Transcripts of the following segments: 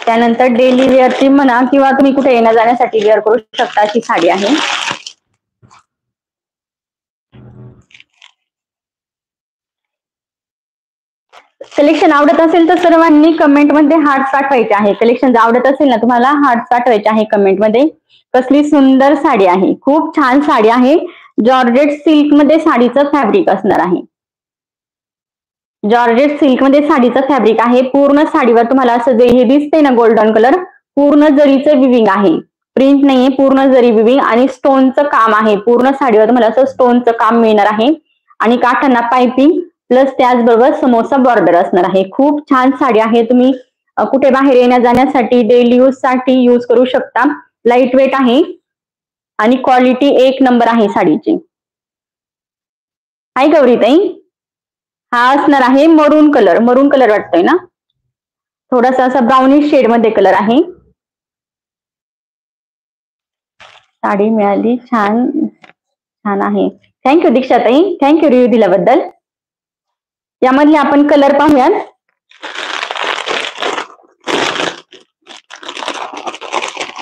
त्यानंतर डेली वेअरची म्हणा किंवा तुम्ही कुठे येण्या जाण्यासाठी वेअर करू शकता अशी साडी आहे. कलेक्शन आवडत असेल तर सर्वांनी कमेंटमध्ये हार्ट पाठवायचे आहे. कलेक्शन आवडत असेल ना तुम्हाला हार्ट पाठवायचे आहे कमेंटमध्ये. कसली सुंदर साडी आहे, खूप छान साडी आहे. जॉर्जेट सिल्क मध्ये साडीचं फॅब्रिक असणार आहे. जॉर्जेट सिल्क मध्ये साडीचं फॅब्रिक आहे. पूर्ण साडीवर तुम्हाला असं जे हे दिसतंय ना गोल्डन कलर, पूर्ण जरीचं विविंग आहे. प्रिंट नाहीये, पूर्ण जरी विविंग आणि स्टोनचं काम आहे. पूर्ण साडीवर तुम्हाला असं स्टोनचं काम मिळणार आहे आणि काठांना पायपिंग प्लस त्याचबरोबर समोसा बॉर्डर असणार आहे. खूप छान साडी आहे. तुम्ही कुठे बाहेर येण्या जाण्यासाठी डेली यूज साठी यूज करू शकता. लाईट वेट आहे आणि क्वालिटी एक नंबर आहे साडीची. हाय गौरीताई, हा असणार आहे मरून कलर. मरून कलर वाटतोय ना, थोडासा असा ब्राउनिश शेड मध्ये कलर आहे. साडी मिळाली, छान छान आहे. थँक्यू दीक्षाताई, थँक्यू रिव्ह्यू दिल्याबद्दल. यामधले आपण कलर पाहूयात.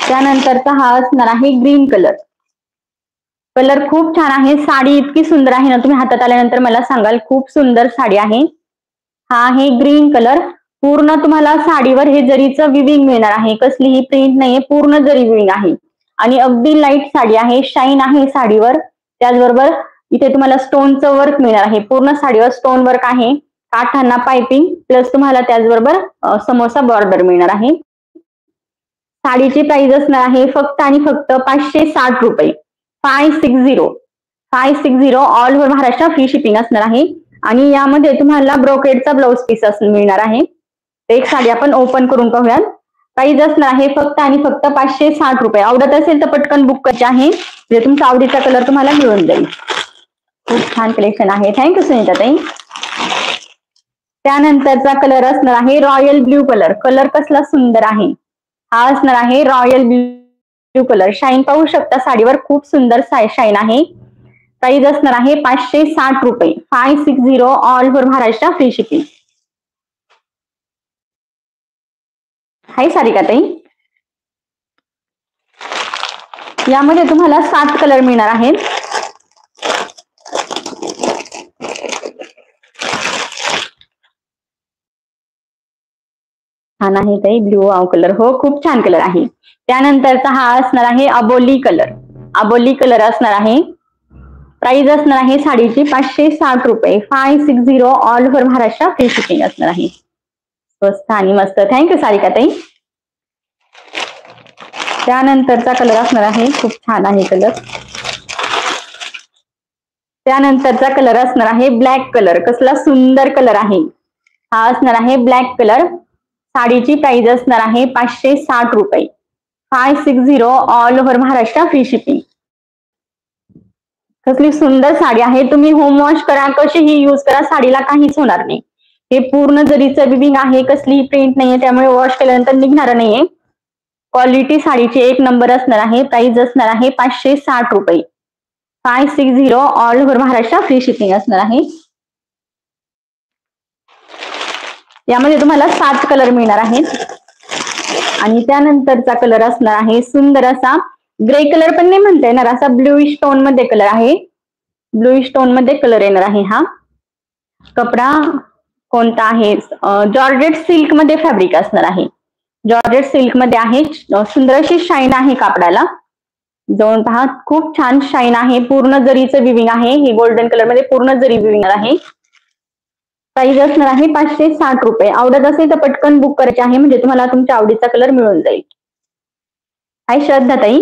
त्यानंतरचा हा असणार आहे ग्रीन कलर. कलर खूप छान आहे. साडी इतकी सुंदर आहे ना, तुम्ही हातात आल्यानंतर मला सांगाल खूप सुंदर साडी आहे. हा आहे ग्रीन कलर. पूर्ण तुम्हाला साडीवर हे जरीचं विविंग मिळणार आहे. कसलीही प्रिंट नाहीये, पूर्ण जरी विविंग आहे आणि अगदी लाईट साडी आहे. शाईन आहे साडीवर. त्याचबरोबर इथे तुम्हाला स्टोनचं वर्क मिळणार आहे. पूर्ण साडीवर स्टोन वर्क आहे. काठांना पायपिंग प्लस तुम्हाला त्याचबरोबर समोसा बॉर्डर मिळणार आहे. साडीची प्राइस असणार आहे फक्त आणि फक्त 560 रुपये. 560 all over Maharashtra free shipping असणार आहे. आणि यामध्ये तुम्हाला ब्रोकेडचा ब्लाउज पीस मिळणार आहे. एक साडी आपण ओपन करून पाहूयात. प्राइस असणार आहे फक्त आणि फक्त 560 रुपये. आवडत असेल तर पटकन बुक करायचे आहे, म्हणजे तुमचा आवडीचा कलर तुम्हाला मिळून जाईल. खूप छान कलेक्शन आहे. थँक्यू सुनीताताई. त्यानंतरचा कलर असणार आहे रॉयल ब्ल्यू कलर. कलर कसला सुंदर आहे. हा असणार आहे रॉयल ब्ल्यू कलर. शाईन पाहू शकता साडीवर, खूप सुंदर शाईन आहे. प्राइस असणार आहे 560 रुपये. 560 all over Maharashtra free shipping. Hi सारिकाताई, यामध्ये तुम्हाला 7 कलर मिळणार आहेत. छान आहे ताई ब्ल्यू कलर. हो खूप छान कलर आहे. त्यानंतरचा हा असणार आहे अबोली कलर. अबोली कलर असणार आहे. प्राइस असणार आहे साडीची 560 रुपये. 560 all over Maharashtra free shipping असणार आहे. स्वस्त आणि मस्त. थँक्यू सारिकाताई. त्यानंतरचा कलर असणार आहे, खूप छान आहे कलर. त्यानंतरचा कलर असणार आहे ब्लॅक कलर. कसला सुंदर कलर आहे. हा असणार आहे ब्लॅक कलर. साडीची प्राइस असणार आहे 560 रुपये. 560 all over Maharashtra free shipping. कसली सुंदर साडी आहे. तुम्ही होम वॉश करा, कशीही यूज करा, साडीला काहीच होणार नाही. हे पूर्ण जरीचं विविंग आहे. कसलीही प्रिंट नाहीये, त्यामुळे वॉश केल्यानंतर निघणार नाहीये. क्वालिटी साडीची एक नंबर असणार आहे. प्राइस असणार आहे 560 रुपये. 560 all over Maharashtra free shipping असणार आहे. यामध्ये तुम्हाला 7 कलर मिळणार आहेत. आणि त्यानंतरचा कलर असणार आहे सुंदर असा ग्रे कलर पण नाही म्हणता येणार, असा ब्लूइश टोन मध्ये कलर आहे. ब्लूइश टोन मध्ये कलर येणार आहे. हा कपडा कोणता आहे, जॉर्जेट सिल्क मध्ये फॅब्रिक असणार आहे. जॉर्जेट सिल्क मध्ये आहे. सुंदर अशी शाईन आहे कापडाला. जवळ पहा, खूप छान शाईन आहे. पूर्ण जरीचं विविंग आहे. हे गोल्डन कलर मध्ये पूर्ण जरी विविंग आहे. प्राइस असणार आहे 560 रुपये. आवडत असेल तर पटकन बुक करायचे आहे, म्हणजे तुम्हाला तुमच्या आवडीचा कलर मिळून जाईल. हाय श्रद्धा ताई.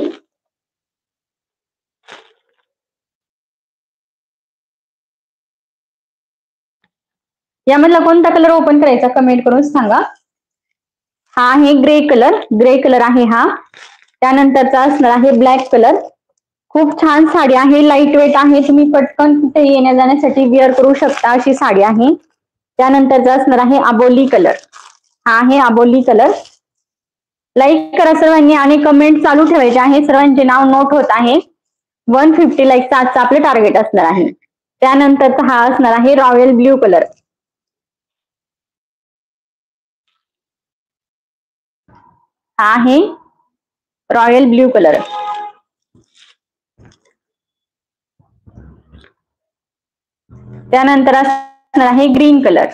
यामधला कोणता कलर ओपन करायचा कमेंट करून सांगा. हा आहे ग्रे कलर. ग्रे कलर आहे हा. त्यानंतरचा असणार आहे ब्लॅक कलर. खूप छान साडी आहे. लाईट वेट आहे. तुम्ही पटकन कुठे येण्या जाण्यासाठी वेअर करू शकता अशी साडी आहे. त्यानंतरचा असणार आहे अबोली कलर. हा आहे अबोली कलर. लाईक करा सर्वांनी आणि कमेंट चालू ठेवायचे आहे. सर्वांचे नाव नोट होत आहे. 150 लाईकचा आजचा आपलं टार्गेट असणार आहे. त्यानंतरचा हा असणार आहे रॉयल ब्ल्यू कलर. हा आहे रॉयल ब्ल्यू कलर. त्यानंतर असणार आहे ग्रीन कलर.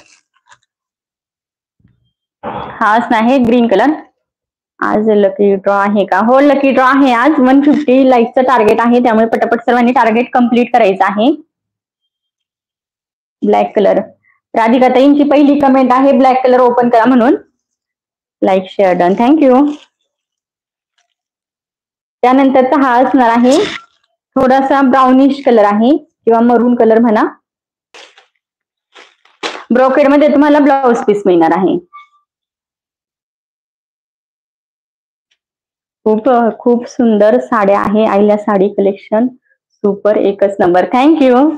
हा असणार आहे ग्रीन कलर. आज लकी ड्रॉ आहे का? हो, लकी ड्रॉ आहे आज. 150 लाईकचं टार्गेट आहे, त्यामुळे पटापट सर्वांनी टार्गेट कम्प्लीट करायचं आहे. Black colour. राधिका ताईंची पहिली कमेंट आहे ब्लॅक कलर ओपन करा म्हणून. Like share done, thank you. त्यानंतरचा हा असणार आहे थोडासा ब्राउनिश कलर आहे किंवा मरून कलर म्हणा. ब्रोकेड मध्ये तुम्हाला ब्लाउज पीस मिळणार आहे. खूप खूप सुंदर साड्या आहे. आईला साडी कलेक्शन सुपर, एकच number. Thank you,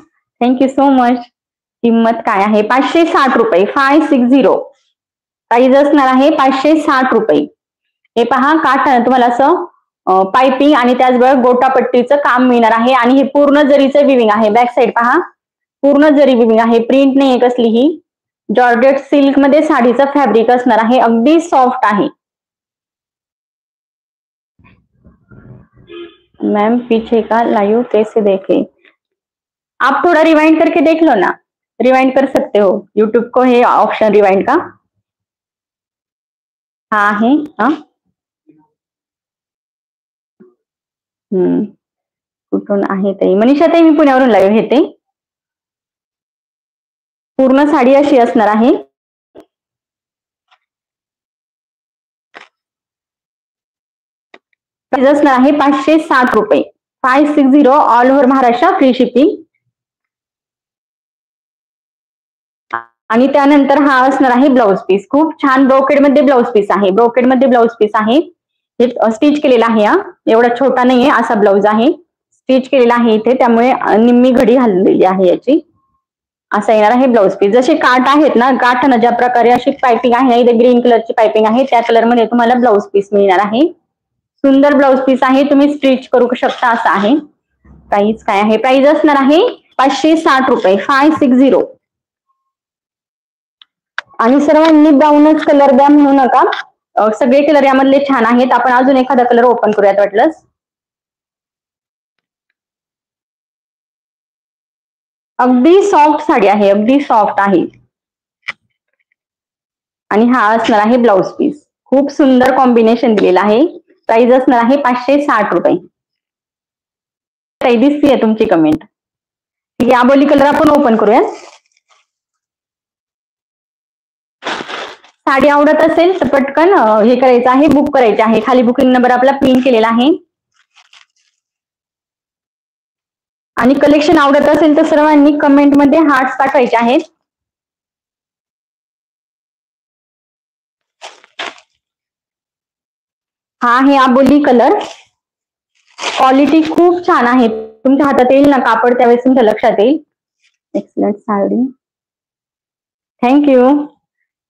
thank you so much. किंमत काय आहे? 560 रुपये. 560. प्राइस असणार आहे 560 रुपये. हे पहा, काठ तुम्हाला असं पायपिंग आणि त्याचबरोबर गोटापट्टीचं काम मिळणार आहे. आणि हे पूर्ण जरीचं विविंग आहे. बॅक साईड पहा, पूर्ण जरी विविंग आहे. प्रिंट नाही कसलीही. जॉर्जेट सिल्क मध्ये साडीचं फॅब्रिक असणार आहे. अगदी सॉफ्ट आहे. मैम पीछे का लाइव कैसे देखे? आप थोड़ा रिवाइंड करके देख लो ना. रिवाइंड कर सकते हो यूट्यूब को, है ऑप्शन रिवाइंड का. हाँ है. हाँ, कुठून आहे ताई? मनीषा ताई, मी पुण्यावरून लाईव्ह घेते. पूर्ण साडी अशी असणार आहे. प्राइस असणार आहे 560 रुपये. 560 all over Maharashtra, free shipping. आणि त्यानंतर हा असणार आहे ब्लाउज पीस. खूप छान ब्रोकेड मध्ये ब्लाउज पीस आहे. ब्रोकेड मध्ये ब्लाउज पीस आहे. हे स्टिच केलेला आहे. हा एवढा छोटा नाहीये, असा ब्लाउज आहे. स्टिच केलेला आहे इथे, त्यामुळे निम्मी घडी हललेली आहे याची. असा येणार आहे ब्लाउज पीस. जसे काठ आहेत ना, काठानं ज्या प्रकारे अशी पायपिंग आहे, इथे ग्रीन कलरची पायपिंग आहे, त्या कलर मध्ये तुम्हाला ब्लाउज पीस मिळणार आहे. सुंदर ब्लाउज पीस आहे. तुम्ही स्टिच करू शकता असं आहे. प्राइस काय आहे? प्राइस असणार आहे 560 रुपये. 560. आणि सर्वांनी ब्राऊनच कलर द्या म्हणू नका. सगळे कलर यामधले छान आहेत. आपण अजून एखादा कलर ओपन करूयात वाटलंच. अगदी सॉफ्ट साडी आहे. अगदी सॉफ्ट आहे. आणि हा असणार आहे ब्लाउज पीस. खूप सुंदर कॉम्बिनेशन दिलेलं आहे. प्राइस असणार आहे 560 रुपये. ताई, दिसतीये तुमची कमेंट. ठीक आहे, आबोली कलर आपण ओपन करूयात. साडी आवडत असेल तर पटकन हे करायचं आहे, बुक करायचे आहे. खाली बुकिंग नंबर आपला पिन केलेला आहे. आणि कलेक्शन आवडत असेल तर सर्वांनी कमेंट मध्ये हार्ट्स पाठवायचे आहेत. हा आहे आबोली कलर. क्वालिटी खूप छान आहे. तुमच्या हातात येईल ना कापड, त्यावेळेस तुमच्या लक्षात येईल. Excellent sari, thank you.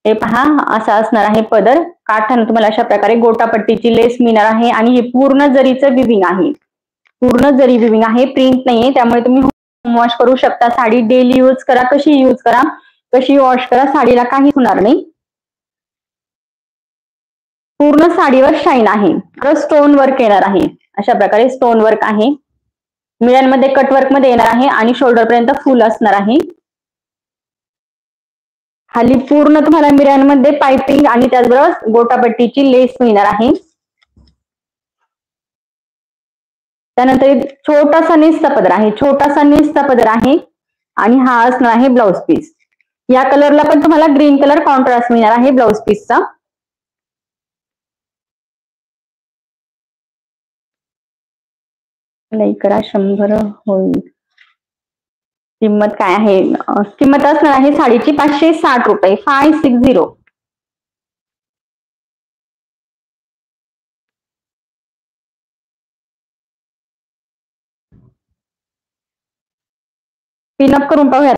हे पहा, असा असणार आहे पदर. काठानं तुम्हाला अशा प्रकारे गोटापट्टीची लेस मिळणार आहे. आणि हे पूर्ण जरीचं विविंग आहे. पूर्ण जरी विविंग आहे, प्रिंट नाहीये, त्यामुळे तुम्ही वॉश करू शकता. साडी डेली यूज करा, कशी यूज करा, कशी वॉश करा, साडीला काही होणार नाही. पूर्ण साडीवर शाईन आहे. स्टोन वर्क येणार आहे. अशा प्रकारे स्टोन वर्क आहे. मिळ्यांमध्ये कटवर्क मध्ये येणार आहे आणि शोल्डर पर्यंत फुल असणार आहे. खाली पूर्ण तुम्हाला मिऱ्यांमध्ये पायपिंग आणि त्याचबरोबर गोटापट्टीची लेस मिळणार आहे. त्यानंतर छोटासा नेसचा पदर आहे. छोटासा नेसचा पदर आहे. आणि हा असणार आहे ब्लाउज पीस. या कलरला पण तुम्हाला ग्रीन कलर कॉन्ट्रास्ट मिळणार आहे ब्लाउज पीसचा. लाईक करा, 100 होईल. किंमत काय आहे? किंमत असणार आहे साडीची 560 रुपये. 560. पिनअप करून पाहूयात.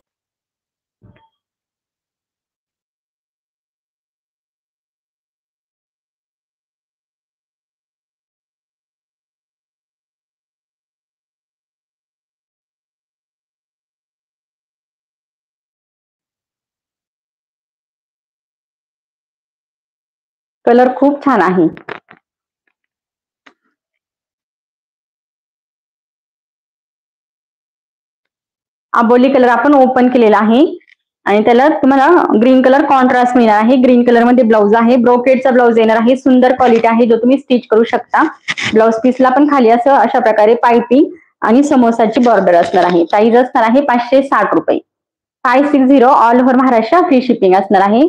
कलर खूप छान आहे. आबोली कलर आपण ओपन केलेला आहे आणि त्याला तुम्हाला ग्रीन कलर कॉन्ट्रास्ट मिळणार आहे. ग्रीन कलर मध्ये ब्लाऊज आहे. ब्रोकेडचा ब्लाऊज येणार आहे. सुंदर क्वालिटी आहे जो तुम्ही स्टिच करू शकता. ब्लाऊज पीसला पण खाली असं अशा प्रकारे पायपिंग आणि समोसाची बॉर्डर असणार आहे. प्राइस असणार आहे 560 रुपये. 560 all over Maharashtra free shipping असणार आहे.